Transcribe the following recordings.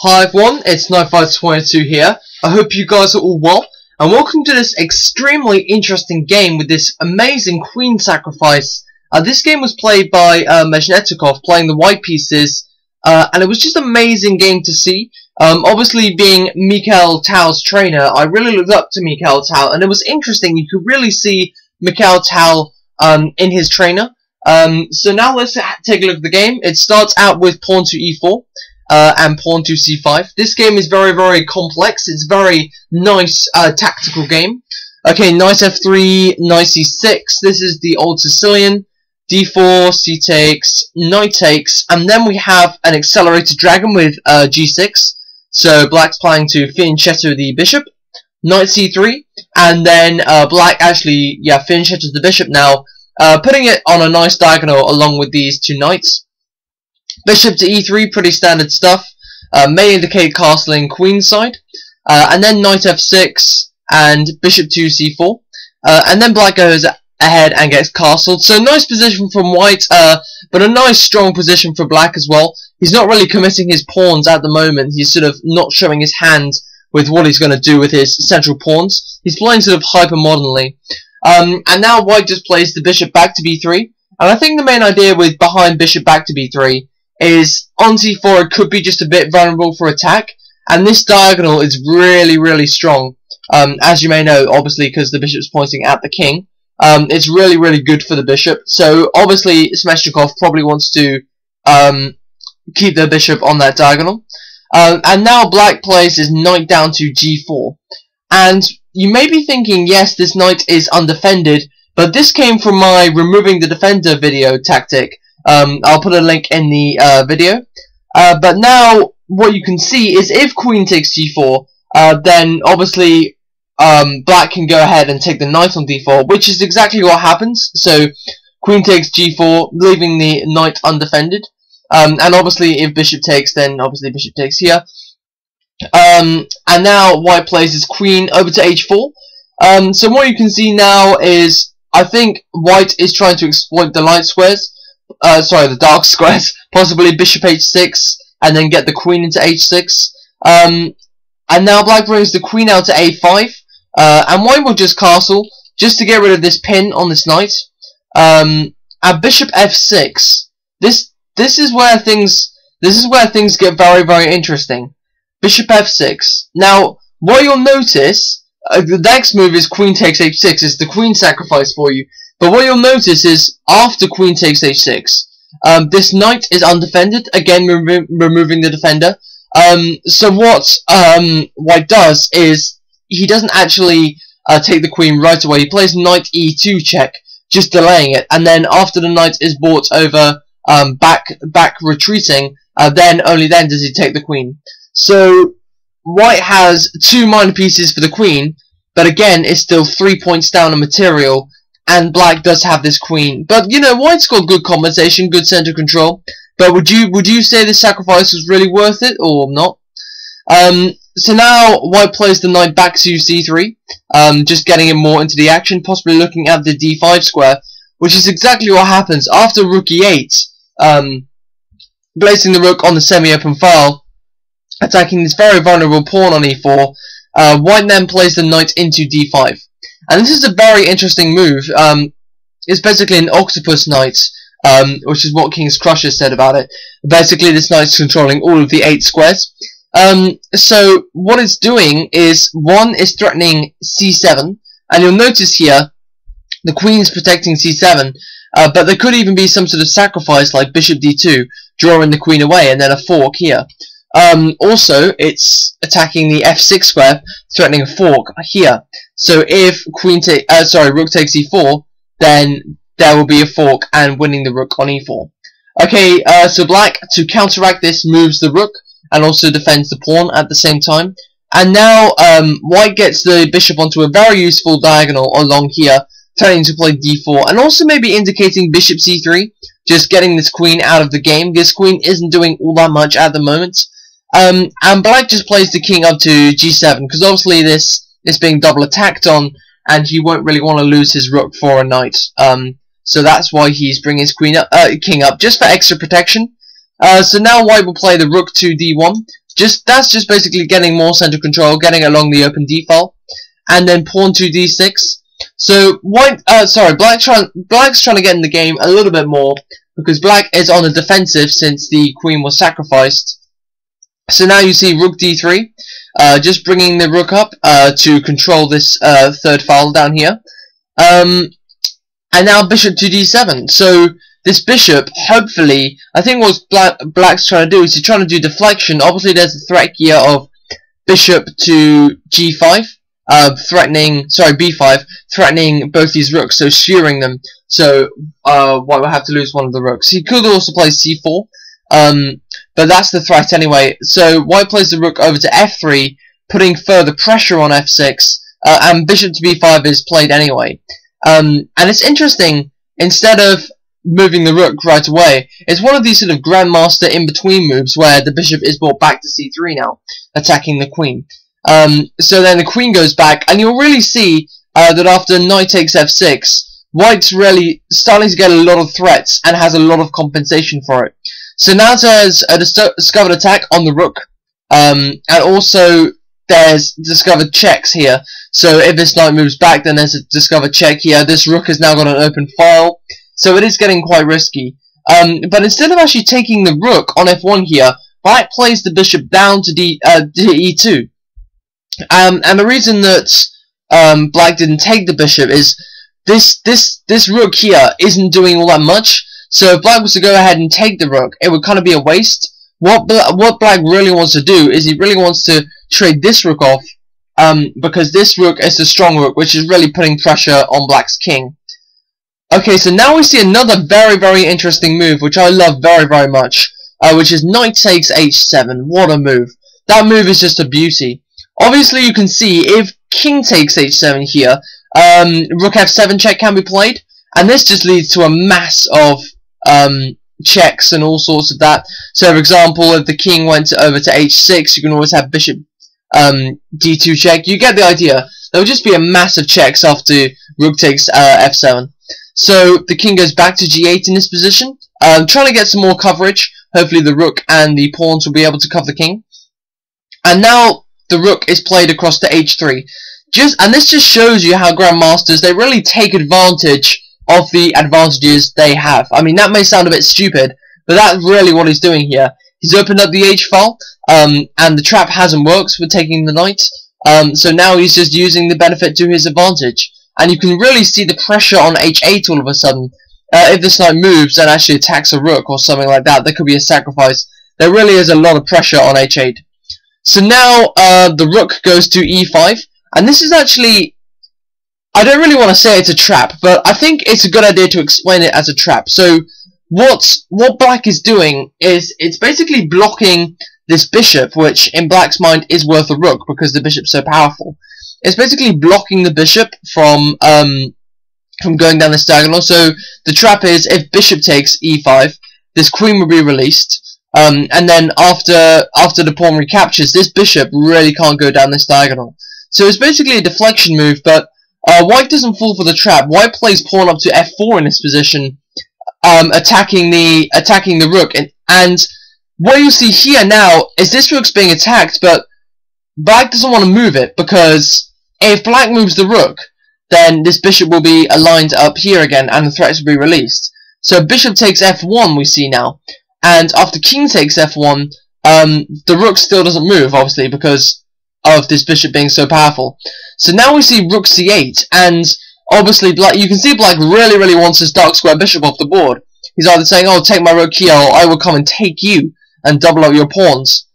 Hi everyone, it's Knife522 here. I hope you guys are all well, and welcome to this extremely interesting game with this amazing queen sacrifice. This game was played by Mezhnetikov, playing the white pieces, and it was just an amazing game to see. Obviously, being Mikhail Tal's trainer, I really looked up to Mikhail Tal, and it was interesting. You could really see Mikhail Tal in his trainer. So now let's take a look at the game. It starts out with pawn to e4. And pawn to c5. This game is very, very complex. It's a very nice tactical game. Okay, knight f3, knight c6. This is the old Sicilian. d4, c takes, knight takes, and then we have an accelerated dragon with g6. So black's planning to fianchetto the bishop. Knight c3, and then black actually, fianchettos the bishop now, putting it on a nice diagonal along with these two knights. Bishop to e3, pretty standard stuff. May indicate castling queenside. And then knight f6 and bishop to c4. And then black goes ahead and gets castled. So nice position from white, but a nice strong position for black as well. He's not really committing his pawns at the moment. He's sort of not showing his hand with what he's going to do with his central pawns. He's playing sort of hyper modernly. And now white just plays the bishop back to b3. And I think the main idea with behind bishop back to b3 is on c4 it could be just a bit vulnerable for attack, and this diagonal is really, really strong, as you may know, obviously, because the bishop's pointing at the king. It's really, really good for the bishop, so obviously Smeshnikov probably wants to keep the bishop on that diagonal. And now black plays his knight down to g4, and you may be thinking, yes, this knight is undefended, but this came from my removing the defender video tactic. I'll put a link in the video. But now what you can see is if queen takes c4, then obviously black can go ahead and take the knight on d4, which is exactly what happens. So queen takes g4, leaving the knight undefended. And obviously if bishop takes, then obviously bishop takes here. And now white plays his queen over to h4. So what you can see now is, I think white is trying to exploit the light squares. The dark squares, possibly bishop h6, and then get the queen into h6. And now black brings the queen out to a5, and white will just castle, just to get rid of this pin on this knight. At bishop f6, this is where things get very, very interesting. Bishop f6. Now, what you'll notice, the next move is queen takes h6, is the queen sacrifice for you. But what you'll notice is, after queen takes h6, this knight is undefended, again removing the defender. So what white does is, he doesn't actually take the queen right away. He plays knight e2 check, just delaying it. And then after the knight is brought over, back retreating, only then does he take the queen. So white has two minor pieces for the queen, but again, it's still 3 points down on material. And black does have this queen, but you know, white's got good compensation, good center control. But would you say this sacrifice was really worth it or not? So now white plays the knight back to c3, just getting him more into the action, possibly looking at the d5 square, which is exactly what happens after rook e8, placing the rook on the semi-open file, attacking this very vulnerable pawn on e4. White then plays the knight into d5. And this is a very interesting move. It's basically an octopus knight, which is what King's Crusher said about it. Basically, this knight's controlling all of the 8 squares. So what it's doing is, one is threatening c7, and you'll notice here the queen's protecting c7, but there could even be some sort of sacrifice like bishop d2, drawing the queen away, and then a fork here. Also, it's attacking the f6 square, threatening a fork here. So if rook takes e4, then there will be a fork and winning the rook on e4. Okay, so black, to counteract this, moves the rook and also defends the pawn at the same time. And now white gets the bishop onto a very useful diagonal along here, turning to play d4, and also maybe indicating bishop c3, just getting this queen out of the game. This queen isn't doing all that much at the moment. And black just plays the king up to g7, because obviously this is being double attacked on, and he won't really want to lose his rook for a knight. So that's why he's bringing his king up, just for extra protection. So now white will play the rook to d1, that's just basically getting more central control, getting along the open d file, and then pawn to d6. So black's trying to get in the game a little bit more because black is on the defensive since the queen was sacrificed. So now you see rook d3, just bringing the rook up to control this third file down here. And now bishop to d7. So this bishop, hopefully, I think what black's trying to do is he's trying to do deflection. Obviously, there's a threat here of bishop to g5, b5, threatening both these rooks, so skewering them. So white will have to lose one of the rooks. He could also play c4, but that's the threat anyway. So white plays the rook over to f3, putting further pressure on f6, and bishop to b5 is played anyway. And it's interesting, instead of moving the rook right away, it's one of these sort of grandmaster in-between moves where the bishop is brought back to c3 now, attacking the queen. So then the queen goes back, and you'll really see that after knight takes f6, white's really starting to get a lot of threats and has a lot of compensation for it. So now there's a discovered attack on the rook, and also there's discovered checks here. So if this knight moves back, then there's a discovered check here. This rook has now got an open file, so it is getting quite risky. But instead of actually taking the rook on f1 here, black plays the bishop down to e2. And the reason that black didn't take the bishop is this rook here isn't doing all that much. So if black was to go ahead and take the rook, it would kind of be a waste. What black really wants to do is he really wants to trade this rook off, because this rook is a strong rook, which is really putting pressure on black's king. Okay, so now we see another very, very interesting move, which I love very, very much, which is knight takes h7. What a move. That move is just a beauty. Obviously, you can see if king takes h7 here, rook f7 check can be played, and this just leads to a mass of checks and all sorts of that. So, for example, if the king went over to h6, you can always have bishop d2 check. You get the idea. There will just be a mass of checks after rook takes f7. So the king goes back to g8 in this position, trying to get some more coverage. Hopefully the rook and the pawns will be able to cover the king. And now the rook is played across to h3. And this just shows you how grandmasters, they really take advantage of the advantages they have. I mean, that may sound a bit stupid, but that's really what he's doing here. He's opened up the h file, and the trap hasn't worked for taking the knight. So now he's just using the benefit to his advantage. And you can really see the pressure on h8 all of a sudden. If this knight moves and actually attacks a rook or something like that, there could be a sacrifice. There really is a lot of pressure on h8. So now the rook goes to e5, and this is actually, I don't really want to say it's a trap, but I think it's a good idea to explain it as a trap. So what black is doing is it's basically blocking this bishop, which in black's mind is worth a rook because the bishop's so powerful. It's basically blocking the bishop from going down this diagonal. So the trap is if bishop takes e5, this queen will be released, and then after the pawn recaptures, this bishop really can't go down this diagonal. So it's basically a deflection move, but white doesn't fall for the trap. White plays pawn up to f4 in this position, attacking the rook, and what you see here now is this rook's being attacked, but black doesn't want to move it because if black moves the rook, then this bishop will be aligned up here again, and the threats will be released. So bishop takes f1 we see now, and after king takes f1, the rook still doesn't move, obviously, because of this bishop being so powerful. So now we see rook c8, and obviously black, you can see black really, really wants this dark square bishop off the board. He's either saying, oh, take my rook here, or I will come and take you, and double up your pawns.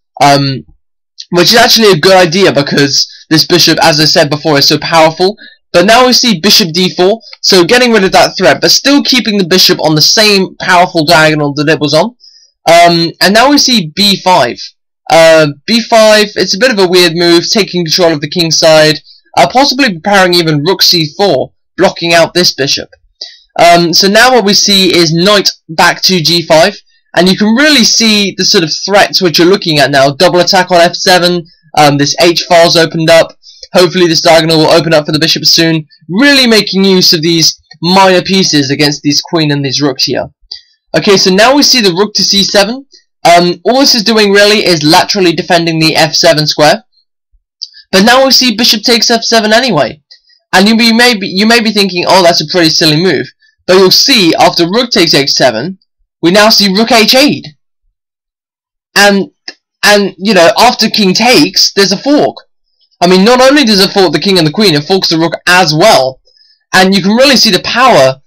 Which is actually a good idea because this bishop, as I said before, is so powerful. But now we see bishop d4, so getting rid of that threat, but still keeping the bishop on the same powerful diagonal that it was on. And now we see b5. b5, it's a bit of a weird move, taking control of the king's side, possibly preparing even rook c4, blocking out this bishop. So now what we see is knight back to g5. And you can really see the sort of threats which you're looking at now. Double attack on f7, this h-file's opened up. Hopefully this diagonal will open up for the bishop soon. Really making use of these minor pieces against these queen and these rooks here. Okay, so now we see the rook to c7. All this is doing really is laterally defending the f7 square. But now we see bishop takes f7 anyway. And you may be thinking, oh, that's a pretty silly move. But you'll see, after rook takes h7, we now see rook h8. And you know, after king takes, there's a fork. I mean, not only does it fork the king and the queen, it forks the rook as well. And you can really see the power,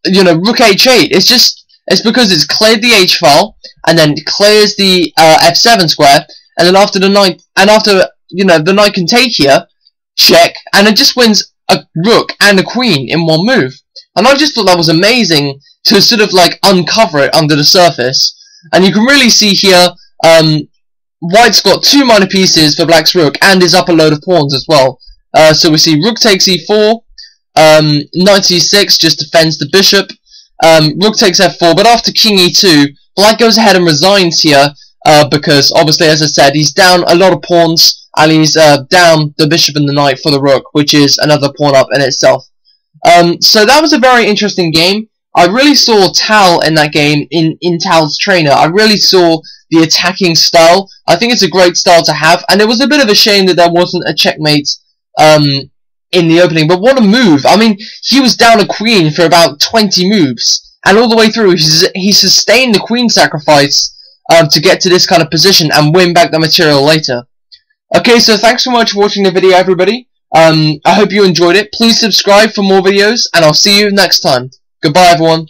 you know, rook h8. It's because it's cleared the h file, and then clears the f7 square, and then after the knight, you know, the knight can take here, check, and it just wins a rook and a queen in one move. And I just thought that was amazing to sort of like uncover it under the surface. And you can really see here, White's got 2 minor pieces for Black's rook, and is up a load of pawns as well. So we see rook takes e4, knight e6 just defends the bishop, rook takes f4, but after king e2, Black goes ahead and resigns here, because obviously, as I said, he's down a lot of pawns, and he's down the bishop and the knight for the rook, which is another pawn up in itself. So that was a very interesting game. I really saw Tal in that game, in Tal's trainer. I really saw the attacking style. I think it's a great style to have, and it was a bit of a shame that there wasn't a checkmate in the opening, but what a move. I mean, he was down a queen for about 20 moves, and all the way through he sustained the queen sacrifice to get to this kind of position and win back the material later. Okay, so thanks so much for watching the video, everybody. I hope you enjoyed it. Please subscribe for more videos, and I'll see you next time. Goodbye, everyone.